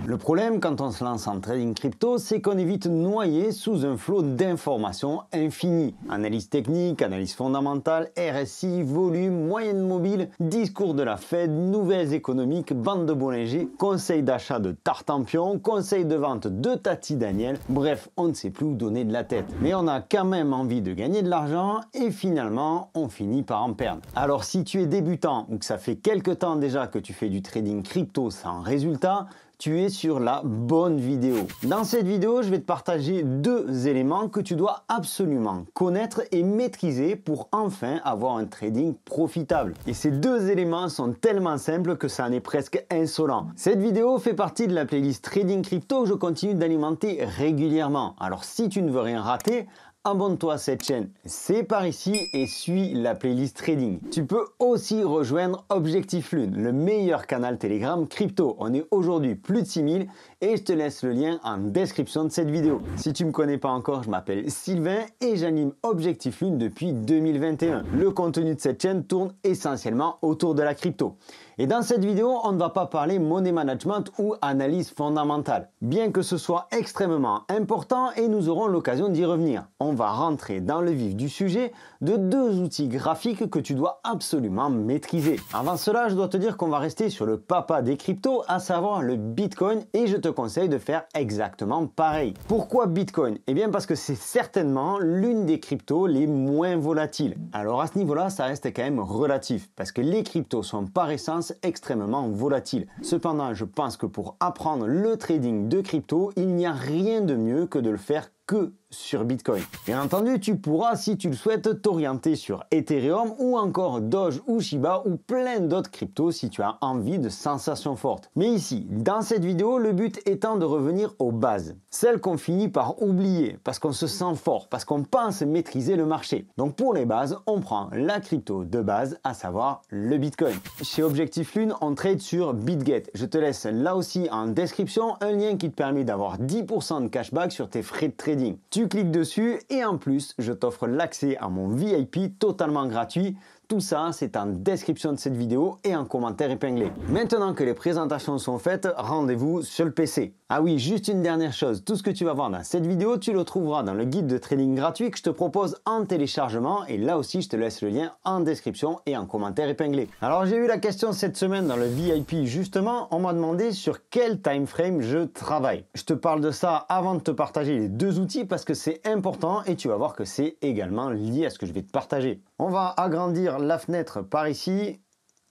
Le problème quand on se lance en trading crypto, c'est qu'on est vite noyé sous un flot d'informations infinies. Analyse technique, analyse fondamentale, RSI, volume, moyenne mobile, discours de la Fed, nouvelles économiques, bande de Bollinger, conseils d'achat de Tartampion, conseils de vente de Tati Daniel, bref, on ne sait plus où donner de la tête. Mais on a quand même envie de gagner de l'argent et finalement, on finit par en perdre. Alors si tu es débutant ou que ça fait quelques temps déjà que tu fais du trading crypto sans résultat, tu es sur la bonne vidéo. Dans cette vidéo, je vais te partager deux éléments que tu dois absolument connaître et maîtriser pour enfin avoir un trading profitable. Et ces deux éléments sont tellement simples que ça en est presque insolent. Cette vidéo fait partie de la playlist Trading Crypto que je continue d'alimenter régulièrement. Alors si tu ne veux rien rater, abonne-toi à cette chaîne, c'est par ici et suis la playlist Trading. Tu peux aussi rejoindre Objectif Lune, le meilleur canal Telegram crypto. On est aujourd'hui plus de 6000 et je te laisse le lien en description de cette vidéo. Si tu ne me connais pas encore, je m'appelle Sylvain et j'anime Objectif Lune depuis 2021. Le contenu de cette chaîne tourne essentiellement autour de la crypto. Et dans cette vidéo, on ne va pas parler money management ou analyse fondamentale, bien que ce soit extrêmement important et nous aurons l'occasion d'y revenir. On va rentrer dans le vif du sujet de deux outils graphiques que tu dois absolument maîtriser. Avant cela, je dois te dire qu'on va rester sur le papa des cryptos, à savoir le Bitcoin, et je te conseille de faire exactement pareil. Pourquoi Bitcoin? Eh bien parce que c'est certainement l'une des cryptos les moins volatiles. Alors à ce niveau-là, ça reste quand même relatif, parce que les cryptos sont par essence extrêmement volatiles. Cependant, je pense que pour apprendre le trading de crypto, il n'y a rien de mieux que de le faire que sur Bitcoin. Bien entendu, tu pourras, si tu le souhaites, t'orienter sur Ethereum ou encore Doge ou Shiba ou plein d'autres cryptos si tu as envie de sensations fortes. Mais ici, dans cette vidéo, le but étant de revenir aux bases. Celles qu'on finit par oublier parce qu'on se sent fort, parce qu'on pense maîtriser le marché. Donc pour les bases, on prend la crypto de base, à savoir le Bitcoin. Chez Objectif Lune, on trade sur BitGet. Je te laisse là aussi en description un lien qui te permet d'avoir 10% de cashback sur tes frais de trading. Tu cliques dessus et en plus, je t'offre l'accès à mon VIP totalement gratuit. Tout ça, c'est en description de cette vidéo et en commentaire épinglé. Maintenant que les présentations sont faites, rendez-vous sur le PC. Ah oui, juste une dernière chose, tout ce que tu vas voir dans cette vidéo, tu le trouveras dans le guide de trading gratuit que je te propose en téléchargement et là aussi, je te laisse le lien en description et en commentaire épinglé. Alors, j'ai eu la question cette semaine dans le VIP justement, on m'a demandé sur quel time frame je travaille. Je te parle de ça avant de te partager les deux outils parce que c'est important et tu vas voir que c'est également lié à ce que je vais te partager. On va agrandir la fenêtre par ici.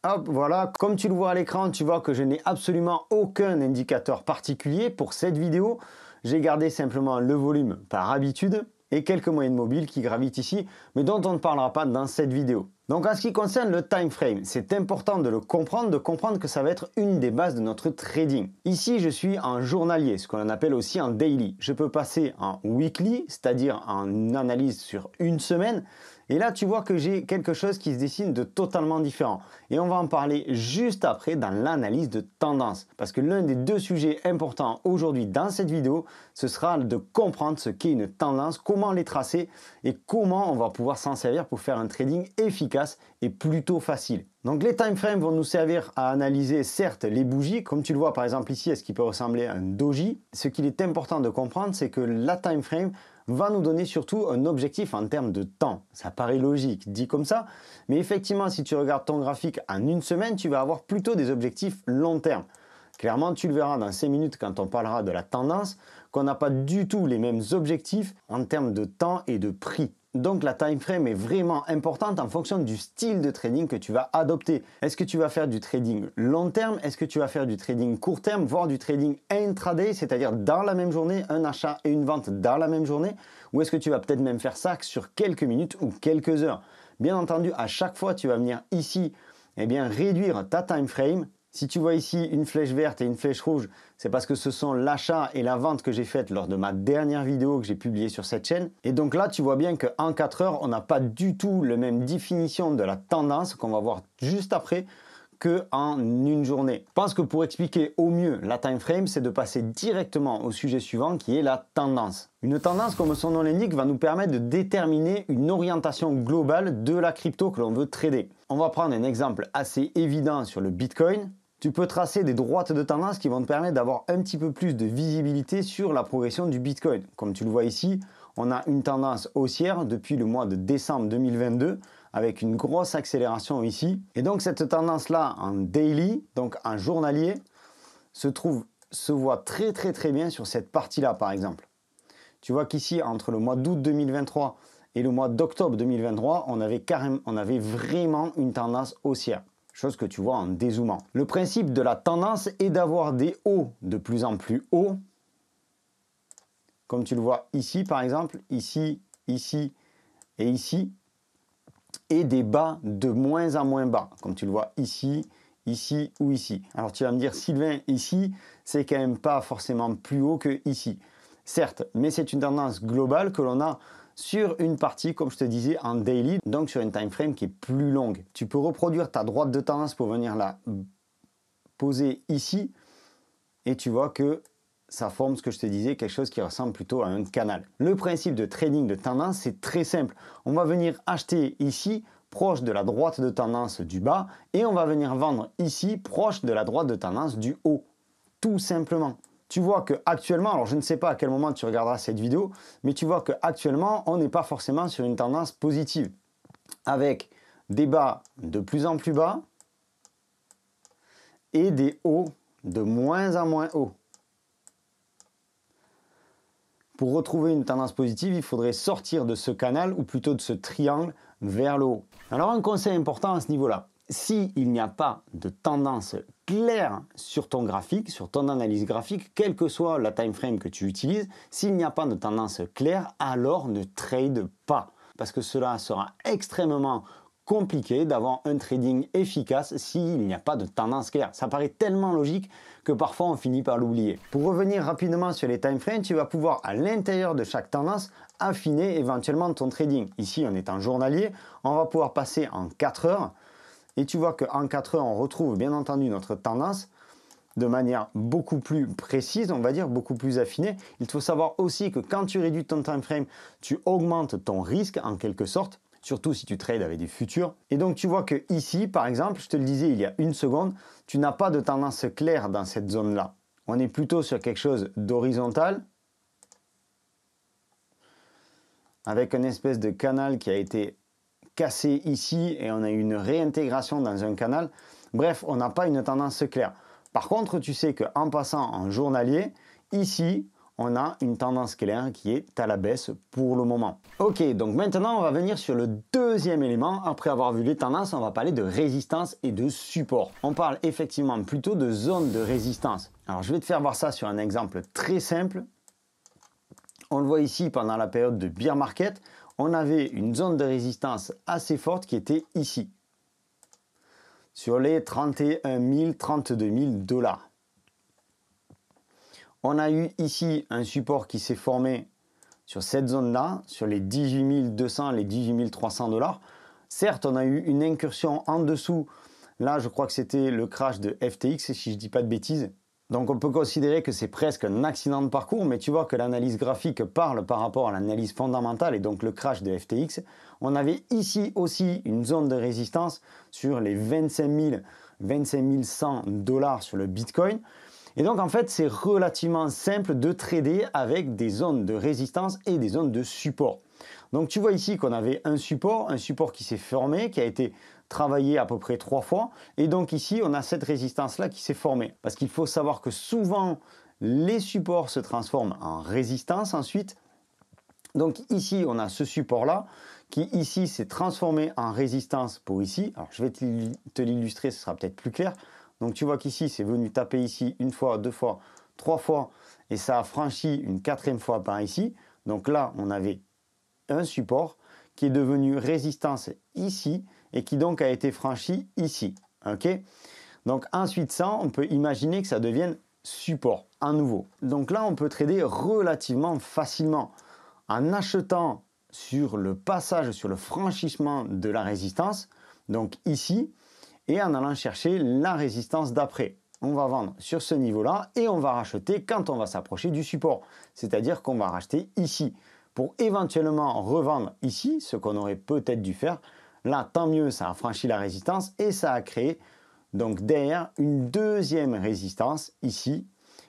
Hop, voilà, comme tu le vois à l'écran, tu vois que je n'ai absolument aucun indicateur particulier pour cette vidéo. J'ai gardé simplement le volume par habitude et quelques moyennes mobiles qui gravitent ici, mais dont on ne parlera pas dans cette vidéo. Donc en ce qui concerne le time frame, c'est important de le comprendre, de comprendre que ça va être une des bases de notre trading. Ici, je suis en journalier, ce qu'on appelle aussi en daily. Je peux passer en weekly, c'est-à-dire en analyse sur une semaine. Et là, tu vois que j'ai quelque chose qui se dessine de totalement différent. Et on va en parler juste après dans l'analyse de tendance. Parce que l'un des deux sujets importants aujourd'hui dans cette vidéo, ce sera de comprendre ce qu'est une tendance, comment les tracer et comment on va pouvoir s'en servir pour faire un trading efficace et plutôt facile. Donc les time frames vont nous servir à analyser certes les bougies, comme tu le vois par exemple ici, est-ce qui peut ressembler à un doji. Ce qu'il est important de comprendre, c'est que la time frame va nous donner surtout un objectif en termes de temps. Ça paraît logique dit comme ça, mais effectivement si tu regardes ton graphique en une semaine, tu vas avoir plutôt des objectifs long terme. Clairement, tu le verras dans 5 minutes quand on parlera de la tendance, qu'on n'a pas du tout les mêmes objectifs en termes de temps et de prix. Donc la time frame est vraiment importante en fonction du style de trading que tu vas adopter. Est-ce que tu vas faire du trading long terme? Est-ce que tu vas faire du trading court terme, voire du trading intraday, c'est-à-dire dans la même journée, un achat et une vente dans la même journée? Ou est-ce que tu vas peut-être même faire ça sur quelques minutes ou quelques heures? Bien entendu, à chaque fois, tu vas venir ici réduire ta time frame. Si tu vois ici une flèche verte et une flèche rouge, c'est parce que ce sont l'achat et la vente que j'ai faite lors de ma dernière vidéo que j'ai publiée sur cette chaîne. Et donc là, tu vois bien qu'en 4 heures, on n'a pas du tout la même définition de la tendance qu'on va voir juste après qu'en une journée. Je pense que pour expliquer au mieux la time frame, c'est de passer directement au sujet suivant qui est la tendance. Une tendance, comme son nom l'indique, va nous permettre de déterminer une orientation globale de la crypto que l'on veut trader. On va prendre un exemple assez évident sur le Bitcoin. Tu peux tracer des droites de tendance qui vont te permettre d'avoir un petit peu plus de visibilité sur la progression du Bitcoin. Comme tu le vois ici, on a une tendance haussière depuis le mois de décembre 2022 avec une grosse accélération ici. Et donc cette tendance-là en daily, donc en journalier, se voit très bien sur cette partie-là par exemple. Tu vois qu'ici, entre le mois d'août 2023 et le mois d'octobre 2023, on avait vraiment une tendance haussière. Chose que tu vois en dézoomant. Le principe de la tendance est d'avoir des hauts de plus en plus hauts. Comme tu le vois ici par exemple, ici, ici et ici. Et des bas de moins en moins bas. Comme tu le vois ici, ici ou ici. Alors tu vas me dire, Sylvain, ici, c'est quand même pas forcément plus haut que ici. Certes, mais c'est une tendance globale que l'on a sur une partie, comme je te disais, en daily, donc sur une time frame qui est plus longue. Tu peux reproduire ta droite de tendance pour venir la poser ici et tu vois que ça forme ce que je te disais, quelque chose qui ressemble plutôt à un canal. Le principe de trading de tendance, c'est très simple. On va venir acheter ici, proche de la droite de tendance du bas, et on va venir vendre ici, proche de la droite de tendance du haut. Tout simplement. Tu vois qu'actuellement, alors je ne sais pas à quel moment tu regarderas cette vidéo, mais tu vois qu'actuellement, on n'est pas forcément sur une tendance positive. Avec des bas de plus en plus bas et des hauts de moins en moins hauts. Pour retrouver une tendance positive, il faudrait sortir de ce canal, ou plutôt de ce triangle, vers le haut. Alors un conseil important à ce niveau-là, s'il n'y a pas de tendance claire sur ton graphique, sur ton analyse graphique, quelle que soit la time frame que tu utilises, s'il n'y a pas de tendance claire, alors ne trade pas. Parce que cela sera extrêmement compliqué d'avoir un trading efficace s'il n'y a pas de tendance claire. Ça paraît tellement logique que parfois on finit par l'oublier. Pour revenir rapidement sur les time frames, tu vas pouvoir à l'intérieur de chaque tendance affiner éventuellement ton trading. Ici on est en journalier, on va pouvoir passer en 4 heures et tu vois qu'en 4 heures on retrouve bien entendu notre tendance de manière beaucoup plus précise, on va dire, beaucoup plus affinée. Il faut savoir aussi que quand tu réduis ton time frame, tu augmentes ton risque en quelque sorte, surtout si tu trades avec des futurs. Et donc tu vois que ici, par exemple, je te le disais il y a une seconde, tu n'as pas de tendance claire dans cette zone-là. On est plutôt sur quelque chose d'horizontal, avec une espèce de canal qui a été cassé ici et on a eu une réintégration dans un canal. Bref, on n'a pas une tendance claire. Par contre, tu sais qu'en passant en journalier, ici, on a une tendance claire qui est à la baisse pour le moment. Ok, donc maintenant, on va venir sur le deuxième élément. Après avoir vu les tendances, on va parler de résistance et de support. On parle effectivement plutôt de zone de résistance. Alors, je vais te faire voir ça sur un exemple très simple. On le voit ici pendant la période de bear market, on avait une zone de résistance assez forte qui était ici, sur les 31 000, 32 000 $. On a eu ici un support qui s'est formé sur cette zone-là, sur les 18 200, les 18 300 $. Certes, on a eu une incursion en dessous. Là, je crois que c'était le crash de FTX, si je ne dis pas de bêtises. Donc on peut considérer que c'est presque un accident de parcours, mais tu vois que l'analyse graphique parle par rapport à l'analyse fondamentale et donc le crash de FTX. On avait ici aussi une zone de résistance sur les 25 100 $ sur le Bitcoin. Et donc en fait c'est relativement simple de trader avec des zones de résistance et des zones de support. Donc tu vois ici qu'on avait un support qui s'est formé, qui a été travaillé à peu près 3 fois. Et donc ici, on a cette résistance-là qui s'est formée. Parce qu'il faut savoir que souvent, les supports se transforment en résistance ensuite. Donc ici, on a ce support-là qui ici s'est transformé en résistance pour ici. Alors je vais te l'illustrer, ce sera peut-être plus clair. Donc tu vois qu'ici, c'est venu taper ici une fois, 2 fois, 3 fois. Et ça a franchi une 4e fois par ici. Donc là, on avait un support qui est devenu résistance ici et qui donc a été franchi ici. Ok, donc ensuite ça, on peut imaginer que ça devienne support à nouveau. Donc là, on peut trader relativement facilement en achetant sur le passage, sur le franchissement de la résistance, donc ici, et en allant chercher la résistance d'après. On va vendre sur ce niveau-là et on va racheter quand on va s'approcher du support. C'est-à-dire qu'on va racheter ici pour éventuellement revendre ici, ce qu'on aurait peut-être dû faire. Là, tant mieux, ça a franchi la résistance et ça a créé donc derrière une deuxième résistance ici.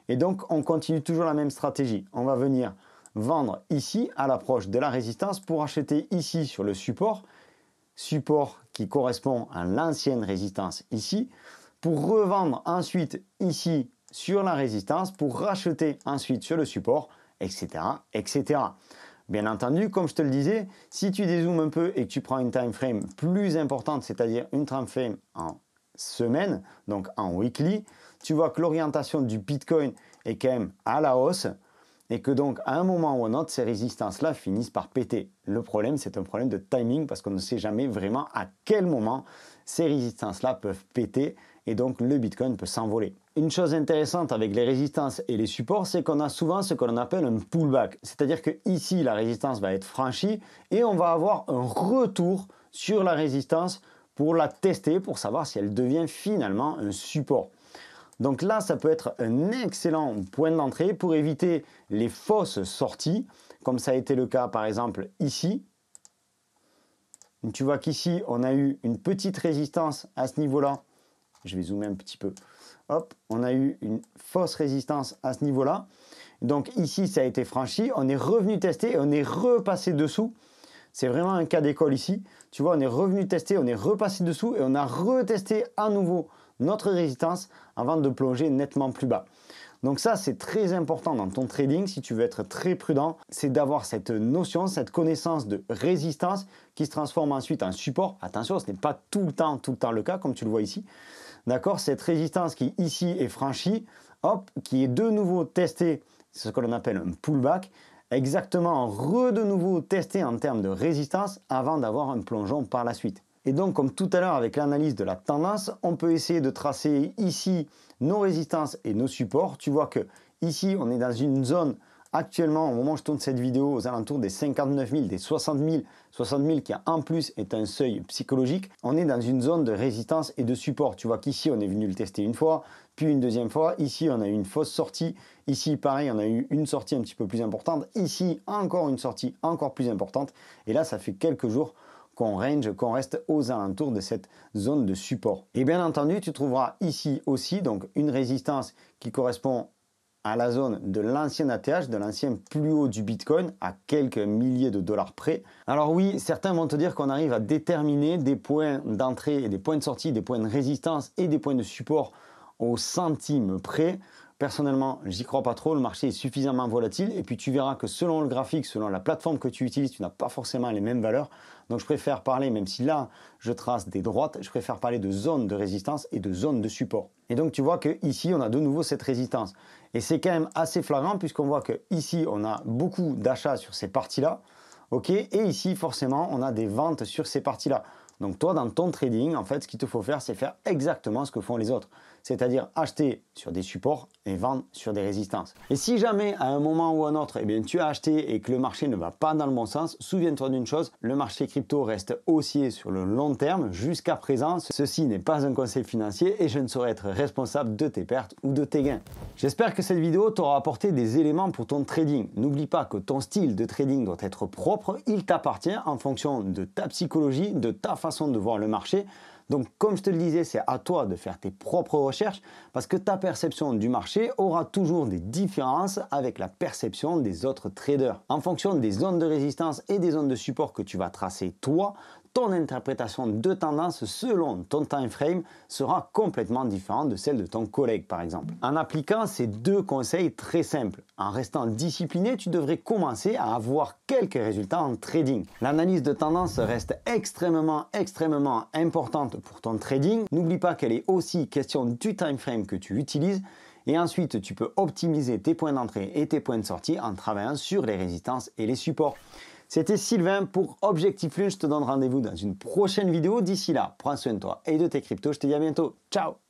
Et donc on continue toujours la même stratégie. On va venir vendre ici à l'approche de la résistance pour acheter ici sur le support qui correspond à l'ancienne résistance ici, pour revendre ensuite ici sur la résistance, pour racheter ensuite sur le support, etc., etc. Bien entendu, comme je te le disais, si tu dézoomes un peu et que tu prends une time frame plus importante, c'est-à-dire une time frame en semaine, donc en weekly, tu vois que l'orientation du Bitcoin est quand même à la hausse et que donc à un moment ou à un autre, ces résistances-là finissent par péter. Le problème, c'est un problème de timing parce qu'on ne sait jamais vraiment à quel moment ces résistances-là peuvent péter et donc le Bitcoin peut s'envoler. Une chose intéressante avec les résistances et les supports, c'est qu'on a souvent ce qu'on appelle un pullback. C'est-à-dire que ici, la résistance va être franchie et on va avoir un retour sur la résistance pour la tester, pour savoir si elle devient finalement un support. Donc là, ça peut être un excellent point d'entrée pour éviter les fausses sorties, comme ça a été le cas par exemple ici. Tu vois qu'ici, on a eu une petite résistance à ce niveau-là. Je vais zoomer un petit peu. Hop, on a eu une fausse résistance à ce niveau-là. Donc ici, ça a été franchi. On est revenu tester et on est repassé dessous. C'est vraiment un cas d'école ici. Tu vois, on est revenu tester, on est repassé dessous et on a retesté à nouveau notre résistance avant de plonger nettement plus bas. Donc ça, c'est très important dans ton trading, si tu veux être très prudent, c'est d'avoir cette notion, cette connaissance de résistance qui se transforme ensuite en support. Attention, ce n'est pas tout le temps le cas, comme tu le vois ici. D'accord, cette résistance qui ici est franchie, hop, qui est de nouveau testée, c'est ce que l'on appelle un pullback, exactement de nouveau testé en termes de résistance avant d'avoir un plongeon par la suite. Et donc, comme tout à l'heure avec l'analyse de la tendance, on peut essayer de tracer ici nos résistances et nos supports. Tu vois que ici, on est dans une zone actuellement, au moment où je tourne cette vidéo, aux alentours des 59 000, des 60 000 qui en plus est un seuil psychologique. On est dans une zone de résistance et de support. Tu vois qu'ici, on est venu le tester une fois, puis une deuxième fois. Ici, on a eu une fausse sortie. Ici, pareil, on a eu une sortie un petit peu plus importante. Ici, encore une sortie encore plus importante. Et là, ça fait quelques jours qu'on reste aux alentours de cette zone de support. Et bien entendu, tu trouveras ici aussi donc une résistance qui correspond à la zone de l'ancien ATH, de l'ancien plus haut du Bitcoin, à quelques milliers de dollars près. Alors oui, certains vont te dire qu'on arrive à déterminer des points d'entrée et des points de sortie, des points de résistance et des points de support au centime près. Personnellement, j'y crois pas trop, le marché est suffisamment volatile et puis tu verras que selon le graphique, selon la plateforme que tu utilises, tu n'as pas forcément les mêmes valeurs. Donc je préfère parler, même si là je trace des droites, je préfère parler de zones de résistance et de zones de support. Et donc tu vois qu'ici on a de nouveau cette résistance. Et c'est quand même assez flagrant puisqu'on voit qu'ici on a beaucoup d'achats sur ces parties-là. Ok, et ici forcément on a des ventes sur ces parties-là. Donc toi dans ton trading, en fait ce qu'il te faut faire, c'est faire exactement ce que font les autres. C'est-à-dire acheter sur des supports et vendre sur des résistances. Et si jamais à un moment ou à un autre, eh bien, tu as acheté et que le marché ne va pas dans le bon sens, souviens-toi d'une chose, le marché crypto reste haussier sur le long terme. Jusqu'à présent, ceci n'est pas un conseil financier et je ne saurais être responsable de tes pertes ou de tes gains. J'espère que cette vidéo t'aura apporté des éléments pour ton trading. N'oublie pas que ton style de trading doit être propre, il t'appartient en fonction de ta psychologie, de ta façon de voir le marché. Donc comme je te le disais, c'est à toi de faire tes propres recherches parce que ta perception du marché aura toujours des différences avec la perception des autres traders. En fonction des zones de résistance et des zones de support que tu vas tracer toi, ton interprétation de tendance selon ton time frame sera complètement différente de celle de ton collègue par exemple. En appliquant ces deux conseils très simples, en restant discipliné, tu devrais commencer à avoir quelques résultats en trading. L'analyse de tendance reste extrêmement importante pour ton trading. N'oublie pas qu'elle est aussi question du time frame que tu utilises. Et ensuite, tu peux optimiser tes points d'entrée et tes points de sortie en travaillant sur les résistances et les supports. C'était Sylvain pour Objectif Lune. Je te donne rendez-vous dans une prochaine vidéo. D'ici là, prends soin de toi et de tes cryptos. Je te dis à bientôt. Ciao!